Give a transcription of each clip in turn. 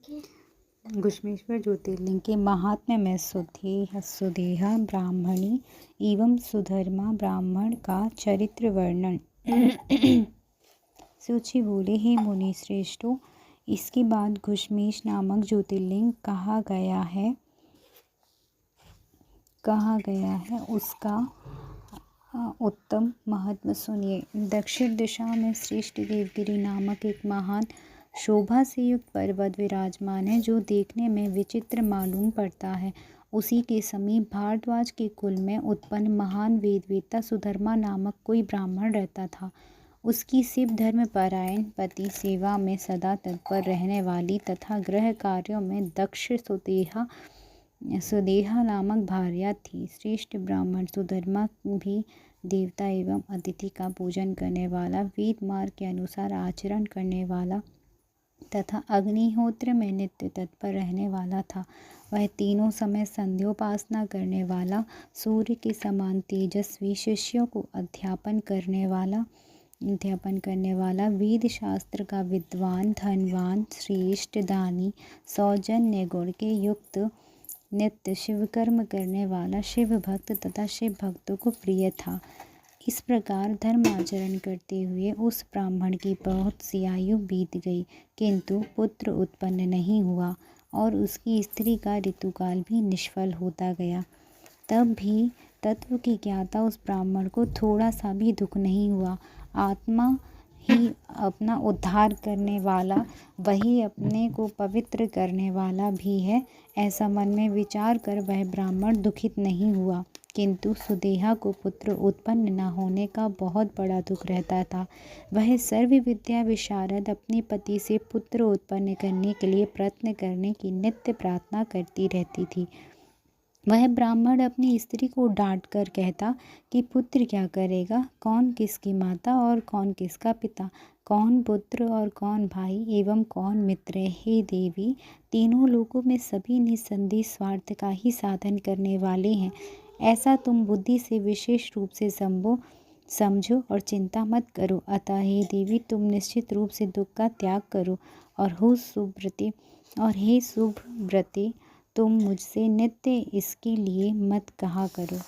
घुश्मेश्वर ज्योतिर्लिंग के महात्म्य में सुदेहा ब्राह्मणी एवं सुधर्मा ब्राह्मण का चरित्र वर्णन। सूची बोले, हे मुनि श्रेष्ठों, इसके बाद घुश्मेश नामक ज्योतिर्लिंग कहा गया है उसका उत्तम महत्व सुनिए। दक्षिण दिशा में श्रेष्ठ देवगिरी नामक एक महान शोभा से युक्त पर्वत विराजमान है, जो देखने में विचित्र मालूम पड़ता है। उसी के समीप भारद्वाज के कुल में उत्पन्न महान वेदवेत्ता सुधर्मा नामक कोई ब्राह्मण रहता था। उसकी शिव धर्म परायण, पति सेवा में सदा तत्पर रहने वाली तथा गृह कार्यों में दक्ष सुदेहा नामक भार्या थी। श्रेष्ठ ब्राह्मण सुधर्मा भी देवता एवं अतिथि का पूजन करने वाला, वेद मार्ग के अनुसार आचरण करने वाला तथा अग्निहोत्र में नित्य तत्पर रहने वाला था। वह तीनों समय संध्योपासना करने वाला, सूर्य के समान तेजस्वी, शिष्यों को अध्यापन करने वाला, वेद शास्त्र का विद्वान, धनवान, श्रेष्ठ, दानी, सौजन्य गुण के युक्त, नित्य शिवकर्म करने वाला, शिव भक्त तथा शिव भक्तों को प्रिय था। इस प्रकार धर्माचरण करते हुए उस ब्राह्मण की बहुत सी आयु बीत गई, किंतु पुत्र उत्पन्न नहीं हुआ और उसकी स्त्री का ऋतुकाल भी निष्फल होता गया। तब भी तत्व की ज्ञाता उस ब्राह्मण को थोड़ा सा भी दुख नहीं हुआ। आत्मा ही अपना उद्धार करने वाला, वही अपने को पवित्र करने वाला भी है, ऐसा मन में विचार कर वह ब्राह्मण दुखित नहीं हुआ। किंतु सुदेहा को पुत्र उत्पन्न न होने का बहुत बड़ा दुख रहता था। वह सर्व विद्या विशारद अपने पति से पुत्र उत्पन्न करने के लिए प्रयत्न करने की नित्य प्रार्थना करती रहती थी। वह ब्राह्मण अपनी स्त्री को डांट कर कहता कि पुत्र क्या करेगा, कौन किसकी माता और कौन किसका पिता, कौन पुत्र और कौन भाई एवं कौन मित्र। हे देवी, तीनों लोगों में सभी निस्संदेह स्वार्थ का ही साधन करने वाले हैं। ऐसा तुम बुद्धि से विशेष रूप से समझो और चिंता मत करो। अतः हे देवी, तुम निश्चित रूप से दुख का त्याग करो और हे शुभव्रते, तुम मुझसे नित्य इसके लिए मत कहा करो।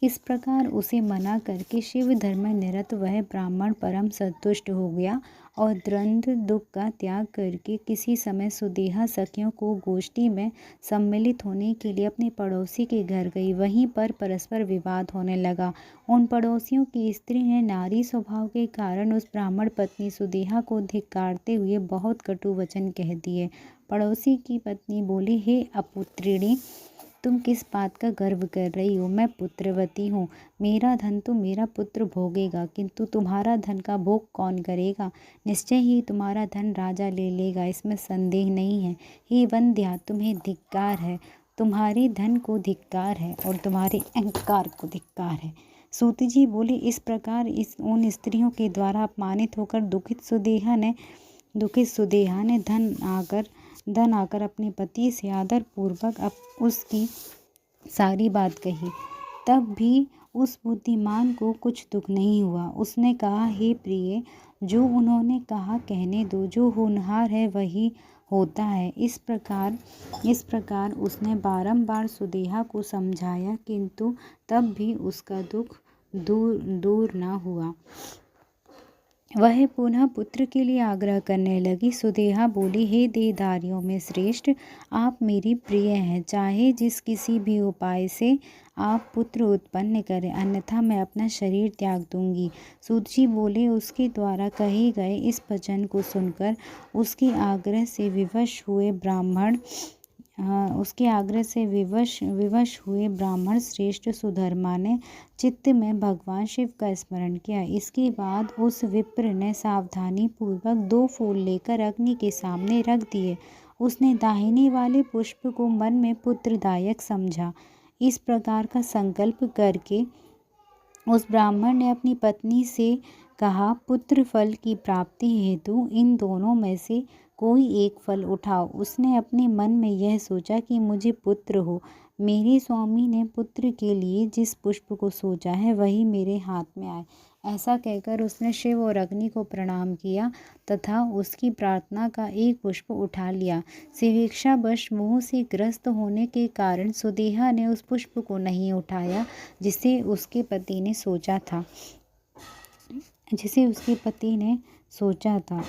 इस प्रकार उसे मना करके शिव धर्म निरत वह ब्राह्मण परम संतुष्ट हो गया और द्वंद्व दुख का त्याग करके किसी समय सुदेहा सखियों को गोष्ठी में सम्मिलित होने के लिए अपने पड़ोसी के घर गई। वहीं पर परस्पर विवाद होने लगा। उन पड़ोसियों की स्त्री ने नारी स्वभाव के कारण उस ब्राह्मण पत्नी सुदेहा को धिक्कारते हुए बहुत कटु वचन कह दिए। पड़ोसी की पत्नी बोली, हे अपुत्रिणी, तुम किस बात का गर्व कर रही हो? मैं पुत्रवती हूँ। मेरा धन तो मेरा पुत्र भोगेगा, किंतु तुम्हारा धन का भोग कौन करेगा? निश्चय ही तुम्हारा धन राजा ले लेगा, इसमें संदेह नहीं है। हे वंध्या, तुम्हें धिक्कार है, तुम्हारे धन को धिक्कार है और तुम्हारे अहंकार को धिक्कार है। सूत जी बोले, इस प्रकार उन स्त्रियों के द्वारा अपमानित होकर दुखित सुदेहा ने धन आकर अपने पति से आदर पूर्वक उसकी सारी बात कही। तब भी उस बुद्धिमान को कुछ दुख नहीं हुआ। उसने कहा, हे प्रिय, जो उन्होंने कहा कहने दो, जो होनहार है वही होता है। इस प्रकार उसने बारंबार सुदेहा को समझाया, किंतु तब भी उसका दुख दूर न हुआ। वह पुनः पुत्र के लिए आग्रह करने लगी। सुदेहा बोली, हे देहधारियों में श्रेष्ठ, आप मेरी प्रिय हैं। चाहे जिस किसी भी उपाय से आप पुत्र उत्पन्न करें, अन्यथा मैं अपना शरीर त्याग दूंगी। सूत जी बोले, उसके द्वारा कहे गए इस वचन को सुनकर उसके आग्रह से विवश हुए ब्राह्मण श्रेष्ठ सुधर्मा ने चित्त में भगवान शिव का स्मरण किया। इसके बाद उस विप्र ने सावधानी पूर्वक 2 फूल लेकर अग्नि के सामने रख दिए। उसने दाहिने वाले पुष्प को मन में पुत्रदायक समझा। इस प्रकार का संकल्प करके उस ब्राह्मण ने अपनी पत्नी से कहा, पुत्र फल की प्राप्ति हेतु इन दोनों में से कोई एक फल उठाओ। उसने अपने मन में यह सोचा कि मुझे पुत्र हो। मेरे स्वामी ने पुत्र के लिए जिस पुष्प को सोचा है वही मेरे हाथ में आए। ऐसा कहकर उसने शिव और अग्नि को प्रणाम किया तथा उसकी प्रार्थना का एक पुष्प उठा लिया। शिवेक्षावश मोह से ग्रस्त होने के कारण सुदेहा ने उस पुष्प को नहीं उठाया जिसे उसके पति ने सोचा था।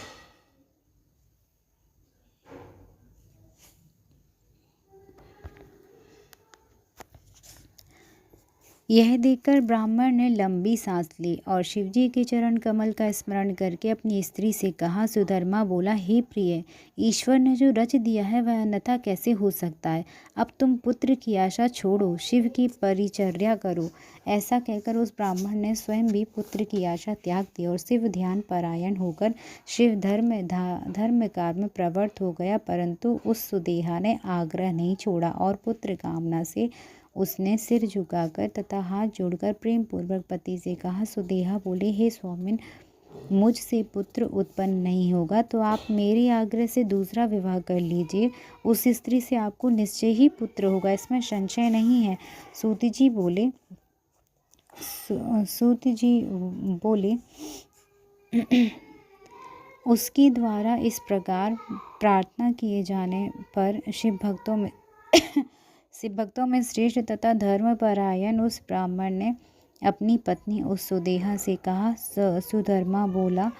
यह देखकर ब्राह्मण ने लंबी सांस ली और शिवजी के चरण कमल का स्मरण करके अपनी स्त्री से कहा। सुधर्मा बोला, हे प्रिय, ईश्वर ने जो रच दिया है वह अन्यथा कैसे हो सकता है। अब तुम पुत्र की आशा छोड़ो, शिव की परिचर्या करो। ऐसा कहकर उस ब्राह्मण ने स्वयं भी पुत्र की आशा त्याग दी और शिव ध्यान परायण होकर शिव धर्म कार्य में प्रवृत्त हो गया। परंतु उस सुदेहा ने आग्रह नहीं छोड़ा और पुत्र कामना से उसने सिर झुकाकर तथा हाथ जोड़कर प्रेम पूर्वक पति से कहा। सुदेहा बोले, हे स्वामिन, मुझसे पुत्र उत्पन्न नहीं होगा तो आप मेरे आग्रह से दूसरा विवाह कर लीजिए। उस स्त्री से आपको निश्चय ही पुत्र होगा, इसमें संशय नहीं है। सूत जी बोले उसके द्वारा इस प्रकार प्रार्थना किए जाने पर शिव भक्तों में श्रेष्ठ तथा धर्मपरायण उस ब्राह्मण ने अपनी पत्नी उस सुदेहा से कहा। सुधर्मा बोला,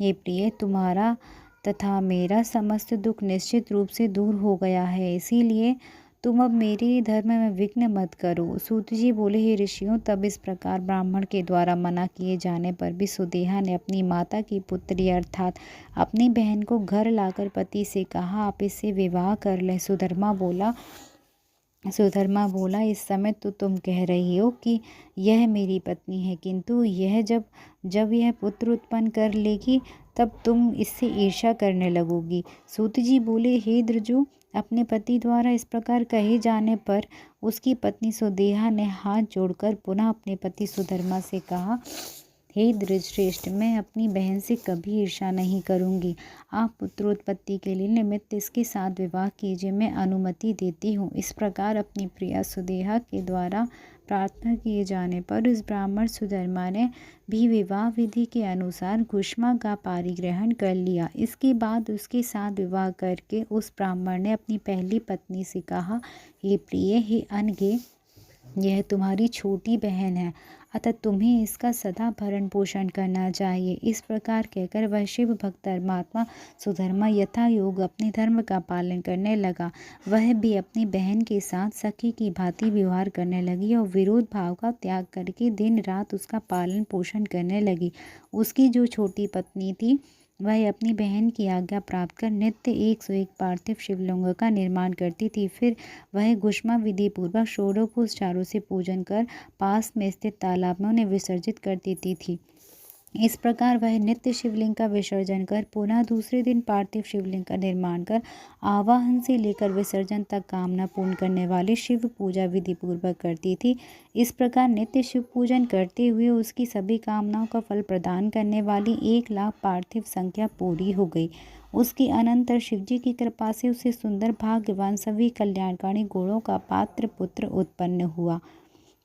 हे प्रिय, तुम्हारा तथा मेरा समस्त दुख निश्चित रूप से दूर हो गया है, इसीलिए तुम अब मेरे धर्म में विघ्न मत करो। सूत जी बोले, हे ऋषियों, तब इस प्रकार ब्राह्मण के द्वारा मना किए जाने पर भी सुदेहा ने अपनी माता की पुत्री अर्थात अपनी बहन को घर लाकर पति से कहा, आप इससे विवाह कर लें। सुधर्मा बोला, इस समय तो तुम कह रही हो कि यह मेरी पत्नी है, किंतु यह जब यह पुत्र उत्पन्न कर लेगी तब तुम इससे ईर्ष्या करने लगोगी। सूत जी बोले, हे द्रजु, अपने पति द्वारा इस प्रकार कहे जाने पर उसकी पत्नी सुदेहा ने हाथ जोड़कर पुनः अपने पति सुधर्मा से कहा, हे द्रजश्रेष्ठ, मैं अपनी बहन से कभी ईर्ष्या नहीं करूंगी। आप पुत्रोत्पत्ति के लिए निमित्त इसके साथ विवाह कीजिए, मैं अनुमति देती हूँ। इस प्रकार अपनी प्रिया सुदेहा के द्वारा प्रार्थना किए जाने पर उस ब्राह्मण सुधर्मा ने भी विवाह विधि के अनुसार घुष्मा का पारिग्रहण कर लिया। इसके बाद उसके साथ विवाह करके उस ब्राह्मण ने अपनी पहली पत्नी से कहा, हे प्रिय, हे अनघे, यह तुम्हारी छोटी बहन है, अतः तुम्हें इसका सदा भरण पोषण करना चाहिए। इस प्रकार कहकर वह शिव भक्त धर्मात्मा सुधर्मा यथा योग अपने धर्म का पालन करने लगा। वह भी अपनी बहन के साथ सखी की भांति व्यवहार करने लगी और विरोध भाव का त्याग करके दिन रात उसका पालन पोषण करने लगी। उसकी जो छोटी पत्नी थी वह अपनी बहन की आज्ञा प्राप्त कर नित्य 101 पार्थिव शिवलिंगों का निर्माण करती थी। फिर वह घुष्मा विधि पूर्वक षोडशोपचारों से पूजन कर पास में स्थित तालाब में उन्हें विसर्जित कर देती थी। इस प्रकार वह नित्य शिवलिंग का विसर्जन कर पुनः दूसरे दिन पार्थिव शिवलिंग का निर्माण कर आवाहन से लेकर विसर्जन तक कामना पूर्ण करने वाली शिव पूजा विधि पूर्वक करती थी। इस प्रकार नित्य शिव पूजन करते हुए उसकी सभी कामनाओं का फल प्रदान करने वाली 1,00,000 पार्थिव संख्या पूरी हो गई। उसके अनंतर शिवजी की कृपा से उसे सुंदर भाग्यवान सभी कल्याणकारी गुणों का पात्र पुत्र उत्पन्न हुआ।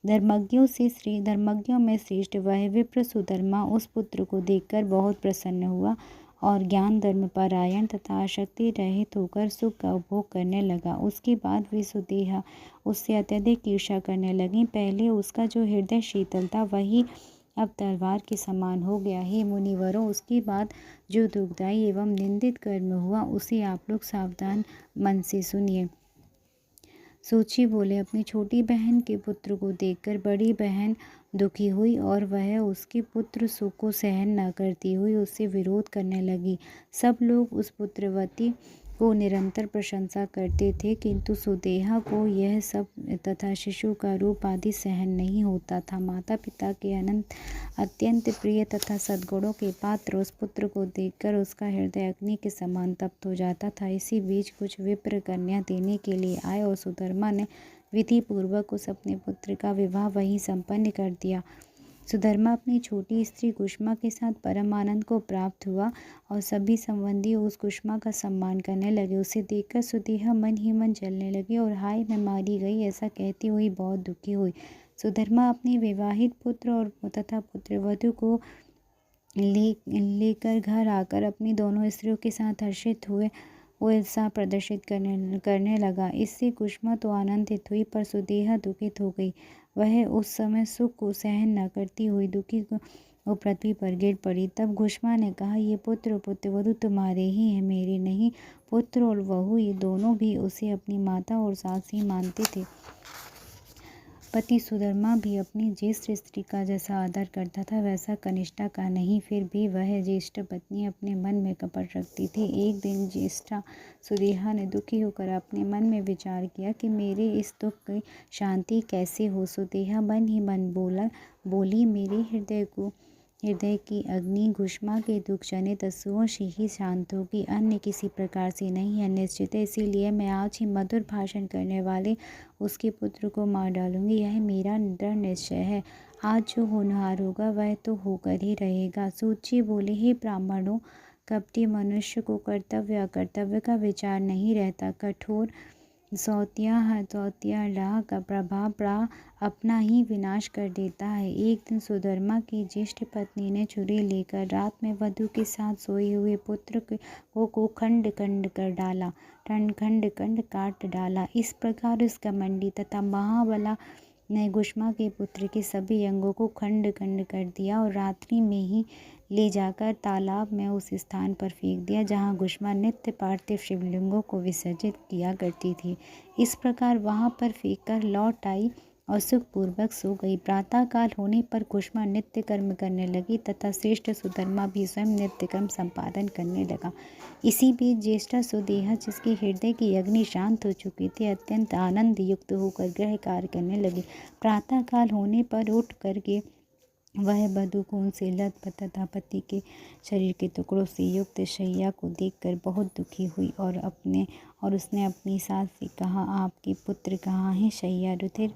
धर्मज्ञों में श्रेष्ठ वह विप्र सुधर्मा उस पुत्र को देखकर बहुत प्रसन्न हुआ और ज्ञान धर्म परायण तथा आसक्ति रहित होकर सुख का उपभोग करने लगा। उसके बाद वे सुदेहा उससे अत्यधिक ईर्ष्या करने लगी। पहले उसका जो हृदय शीतल था वही अब तलवार के समान हो गया। हे मुनिवरों, उसके बाद जो दुखदायी एवं निंदित कर्म हुआ उसे आप लोग सावधान मन से सुनिए। सूची बोले, अपनी छोटी बहन के पुत्र को देखकर बड़ी बहन दुखी हुई और वह उसके पुत्र सुख को सहन न करती हुई उससे विरोध करने लगी। सब लोग उस पुत्रवती को निरंतर प्रशंसा करते थे, किंतु सुदेहा को यह सब तथा शिशु का रूप आदि सहन नहीं होता था। माता पिता के अत्यंत प्रिय तथा सद्गुणों के पात्र उस पुत्र को देखकर उसका हृदय अग्नि के समान तप्त हो जाता था। इसी बीच कुछ विप्र कन्या देने के लिए आए और सुधर्मा ने विधि पूर्वक उस अपने पुत्र का विवाह वहीं संपन्न कर दिया। सुधर्मा अपनी छोटी स्त्री कुष्मा के साथ परम आनंद को प्राप्त हुआ और सभी संबंधी उस कुष्मा का सम्मान करने लगे। उसे देखकर सुदेहा मन ही मन जलने लगी और हाय, मैं मारी गई ऐसा कहती हुई बहुत दुखी हुई। सुधर्मा अपने विवाहित पुत्र और तथा पुत्रवधू को लेकर घर आकर अपनी दोनों स्त्रियों के साथ हर्षित हुए वो उत्साह प्रदर्शित करने लगा। इससे कुसुमा तो आनंदित हुई, पर सुदेहा दुखित हो गई। वह उस समय सुख को सहन न करती हुई दुखी वो पृथ्वी पर गिर पड़ी। तब कुसुमा ने कहा, ये पुत्र और पुत्रवधू तुम्हारे ही हैं, मेरे नहीं। पुत्र और वहू ये दोनों भी उसे अपनी माता और सास ही मानते थे। पति सुधर्मा भी अपनी ज्येष्ठ स्त्री का जैसा आदर करता था वैसा कनिष्ठा का नहीं। फिर भी वह ज्येष्ठ पत्नी अपने मन में कपट रखती थी। एक दिन ज्येष्ठा सुदेहा ने दुखी होकर अपने मन में विचार किया कि मेरे इस दुख की शांति कैसे हो। सुदेहा मन ही मन बोली, मेरे हृदय की अग्नि कुसुमा के दुख जनित अश्रुओं से ही शांत होगी, अन्य किसी प्रकार से नहीं है। निश्चित है, इसीलिए मैं आज ही मधुर भाषण करने वाले उसके पुत्र को मार डालूंगी। यह मेरा दृढ़ निश्चय है। आज जो होनहार होगा वह तो होकर ही रहेगा। सूत जी बोले, हे ब्राह्मणों, कपटी मनुष्य को कर्तव्य अकर्तव्य का विचार नहीं रहता। कठोर सौतिया का प्रभाव अपना ही विनाश कर देता है। एक दिन सुधर्मा की ज्येष्ठ पत्नी ने छुरी लेकर रात में वधू के साथ सोए हुए पुत्र को खंड खंड काट डाला। इस प्रकार उस घमंडी तथा महाबला ने कुसुमा के पुत्र के सभी अंगों को खंड खंड कर दिया और रात्रि में ही ले जाकर तालाब में उस स्थान पर फेंक दिया जहाँ कुसुमा नित्य पार्थिव शिवलिंगों को विसर्जित किया करती थी। इस प्रकार वहाँ पर फेंक कर लौट आई और सुखपूर्वक सो गई। प्रातःकाल होने पर कुसुमा नित्य कर्म करने लगी तथा श्रेष्ठ सुधर्मा भी स्वयं नित्य कर्म संपादन करने लगा। इसी बीच ज्येष्ठा सुदेहा, जिसके हृदय की अग्नि शांत हो चुकी थी, अत्यंत आनंद युक्त होकर गृह कार्य करने लगी। प्रातःकाल होने पर उठ करके वह वधू को उनसे लथपथ तथा पति के शरीर के टुकड़ों से युक्त शैया को देखकर बहुत दुखी हुई और उसने अपनी सास से कहा, आपके पुत्र कहाँ हैं? शैया रुधिर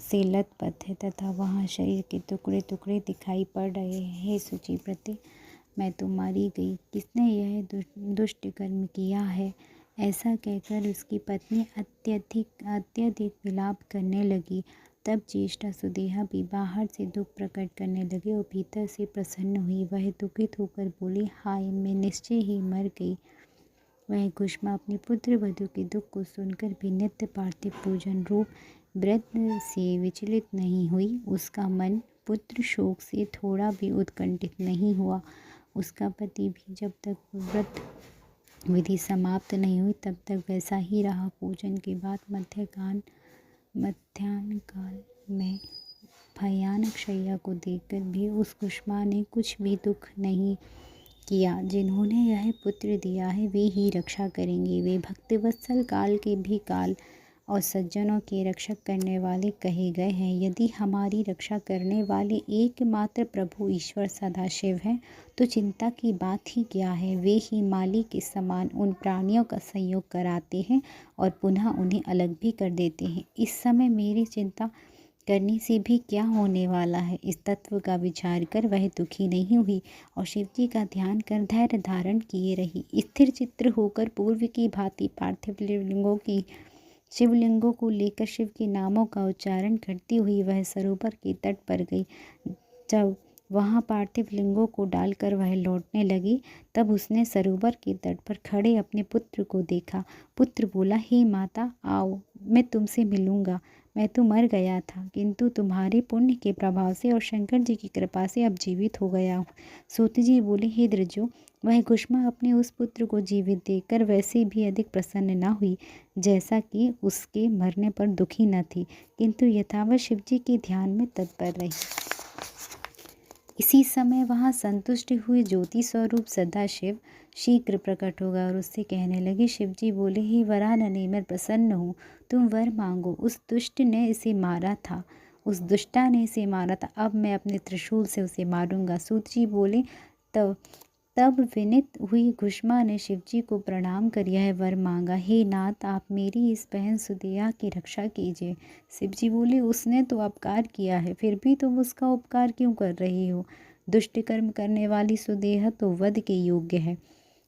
से लथपथ है तथा वहाँ शरीर के टुकड़े टुकड़े दिखाई पड़ रहे हैं। शुचिव्रते, मैं तो मारी गई, किसने यह दुष्ट कर्म किया है? ऐसा कहकर उसकी पत्नी अत्यधिक विलाप करने लगी। तब ज्येष्ठा सुदेहा भी बाहर से दुख प्रकट करने लगे और भीतर से प्रसन्न हुई। वह दुखित होकर बोली, हाय, मैं निश्चय ही मर गई। वह कुसुमा अपने पुत्र वधू के दुख को सुनकर भी नित्य पार्थिव पूजन रूप व्रत से विचलित नहीं हुई। उसका मन पुत्र शोक से थोड़ा भी उत्कंठित नहीं हुआ। उसका पति भी जब तक व्रत विधि समाप्त नहीं हुई तब तक वैसा ही रहा। पूजन के बाद मध्याह्न काल में भयानक शैया को देखकर भी उस कुसुमा ने कुछ भी दुख नहीं किया। जिन्होंने यह पुत्र दिया है वे ही रक्षा करेंगे। वे भक्तवत्सल काल के भी काल और सज्जनों के रक्षक करने वाले कहे गए हैं। यदि हमारी रक्षा करने वाले एकमात्र प्रभु ईश्वर सदाशिव हैं तो चिंता की बात ही क्या है। वे ही माली के समान उन प्राणियों का संयोग कराते हैं और पुनः उन्हें अलग भी कर देते हैं। इस समय मेरी चिंता करने से भी क्या होने वाला है? इस तत्व का विचार कर वह दुखी नहीं हुई और शिव जी का ध्यान कर धैर्य धारण किए रही। स्थिर चित्र होकर पूर्व की भांति पार्थिव शिवलिंगों को लेकर शिव के नामों का उच्चारण करती हुई वह सरोवर के तट पर गई। जब वहाँ पार्थिव लिंगों को डालकर वह लौटने लगी तब उसने सरोवर के तट पर खड़े अपने पुत्र को देखा। पुत्र बोला, हे माता, आओ, मैं तुमसे मिलूंगा। मैं तो मर गया था, किंतु तुम्हारे पुण्य के प्रभाव से और शंकर जी की कृपा से अब जीवित हो गया हूँ। सूत जी बोले, हे द्विजो, वह कुसुमा अपने उस पुत्र को जीवित देखकर वैसे भी अधिक प्रसन्न न हुई जैसा कि उसके मरने पर दुखी न थी, किंतु यथावत शिव जी के ध्यान में तत्पर रही। इसी समय वहाँ संतुष्ट हुए ज्योति स्वरूप सदाशिव शीघ्र प्रकट होगा और उससे कहने लगे। शिव जी बोले, हे वरानने, मैं प्रसन्न हूँ, तुम वर मांगो। उस दुष्ट ने इसे मारा था, उस दुष्टा ने इसे मारा था, अब मैं अपने त्रिशूल से उसे मारूंगा। सूत जी बोले, तब विनित हुई कुसुमा ने शिव जी को प्रणाम कर यह वर मांगा, हे नाथ, आप मेरी इस बहन सुदेहा की रक्षा कीजिए। शिव जी बोले, उसने तो अपकार किया है, फिर भी तुम उसका उपकार क्यों कर रही हो? दुष्ट कर्म करने वाली सुदेहा तो वध के योग्य है।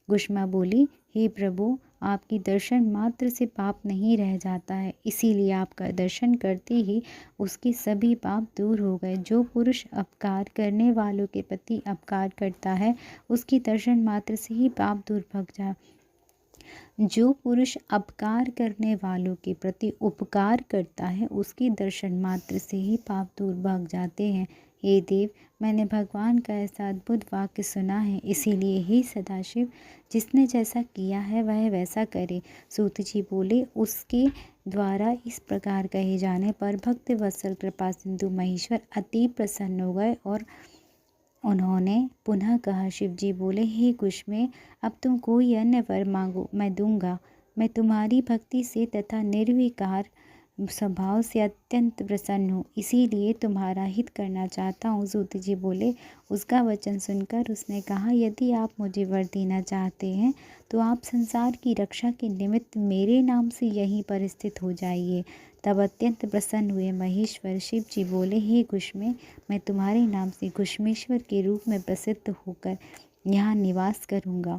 कुसुमा बोली, हे प्रभु, आपकी दर्शन मात्र से पाप नहीं रह जाता है, इसीलिए आपका दर्शन करते ही उसके सभी पाप दूर हो गए। जो पुरुष अपकार करने वालों के प्रति अपकार करता है, उसकी दर्शन मात्र से ही पाप दूर भग जा जो पुरुष अपकार करने वालों के प्रति उपकार करता है, उसके दर्शन मात्र से ही पाप दूर भाग जाते हैं। हे देव, मैंने भगवान का ऐसा अद्भुत वाक्य सुना है, इसीलिए हे सदाशिव, जिसने जैसा किया है वह वैसा करे। सूत जी बोले, उसके द्वारा इस प्रकार कहे जाने पर भक्त वत्सल कृपा सिंधु महेश्वर अति प्रसन्न हो गए और उन्होंने पुनः कहा। शिवजी बोले, हे कुष्मे, अब तुम कोई अन्य वर मांगो, मैं दूंगा। मैं तुम्हारी भक्ति से तथा निर्विकार स्वभाव से अत्यंत प्रसन्न हूँ, इसीलिए तुम्हारा हित करना चाहता हूँ। सूत जी बोले, उसका वचन सुनकर उसने कहा, यदि आप मुझे वर देना चाहते हैं तो आप संसार की रक्षा के निमित्त मेरे नाम से यहीं पर स्थित हो जाइए। तब अत्यंत प्रसन्न हुए महेश्वर शिव जी बोले, हे कुष्मे, मैं तुम्हारे नाम से कुष्मेश्वर के रूप में प्रसिद्ध होकर यहाँ निवास करूँगा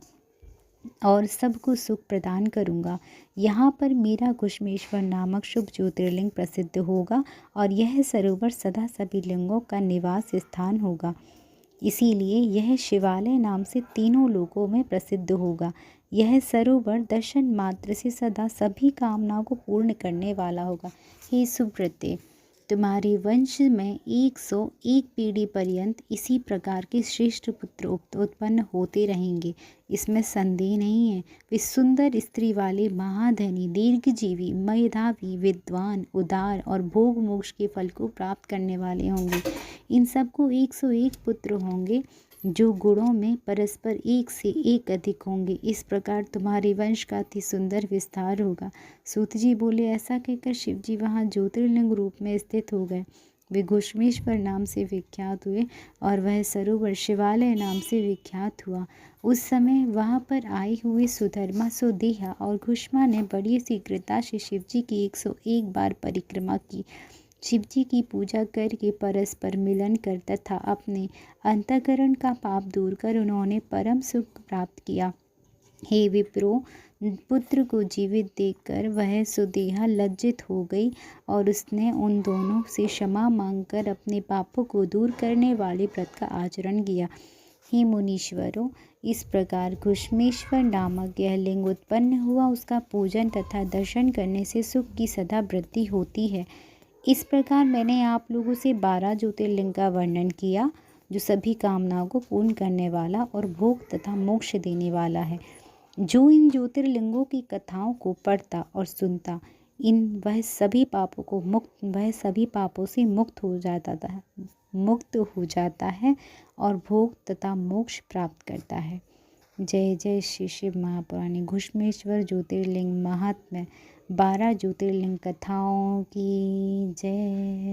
और सबको सुख प्रदान करूँगा। यहाँ पर मेरा कुष्मेश्वर नामक शुभ ज्योतिर्लिंग प्रसिद्ध होगा और यह सरोवर सदा सभी लिंगों का निवास स्थान होगा। इसीलिए यह शिवालय नाम से तीनों लोकों में प्रसिद्ध होगा। यह सरोवर दर्शन मात्र से सदा सभी कामनाओं को पूर्ण करने वाला होगा। हे सुब्रते, तुम्हारे वंश में 101 पीढ़ी पर्यंत इसी प्रकार के श्रेष्ठ पुत्र उत्पन्न होते रहेंगे, इसमें संदेह नहीं है। वे सुंदर स्त्री वाले, महाधनी, दीर्घजीवी, मेधावी, विद्वान, उदार और भोग मोक्ष के फल को प्राप्त करने वाले होंगे। इन सबको 101 पुत्र होंगे जो गुणों में परस्पर एक से एक अधिक होंगे। इस प्रकार तुम्हारे वंश का अति सुंदर विस्तार होगा। सूत जी बोले, ऐसा कहकर शिव जी वहाँ ज्योतिर्लिंग रूप में स्थित हो गए। वे घुष्मेश्वर नाम से विख्यात हुए और वह सरोवर शिवालय नाम से विख्यात हुआ। उस समय वहाँ पर आए हुए सुधर्मा, सुदेहा और घुष्मा ने बड़ी शीघ्रता से शिव जी की 101 बार परिक्रमा की। शिव जी की पूजा करके परस्पर मिलन कर तथा अपने अंतःकरण का पाप दूर कर उन्होंने परम सुख प्राप्त किया। हे विप्रो, पुत्र को जीवित देखकर वह सुदेहा लज्जित हो गई और उसने उन दोनों से क्षमा मांगकर अपने पापों को दूर करने वाले व्रत का आचरण किया। हे मुनीश्वरों, इस प्रकार घुष्मेश्वर नामक यह लिंग उत्पन्न हुआ। उसका पूजन तथा दर्शन करने से सुख की सदा वृद्धि होती है। इस प्रकार मैंने आप लोगों से 12 ज्योतिर्लिंग का वर्णन किया, जो सभी कामनाओं को पूर्ण करने वाला और भोग तथा मोक्ष देने वाला है। जो इन ज्योतिर्लिंगों की कथाओं को पढ़ता और सुनता, वह सभी पापों से मुक्त हो जाता है और भोग तथा मोक्ष प्राप्त करता है। जय जय श्री शिव महापुराण। घुष्मेश्वर ज्योतिर्लिंग महात्म्य, 12 ज्योतिर्लिंग कथाओं की जय।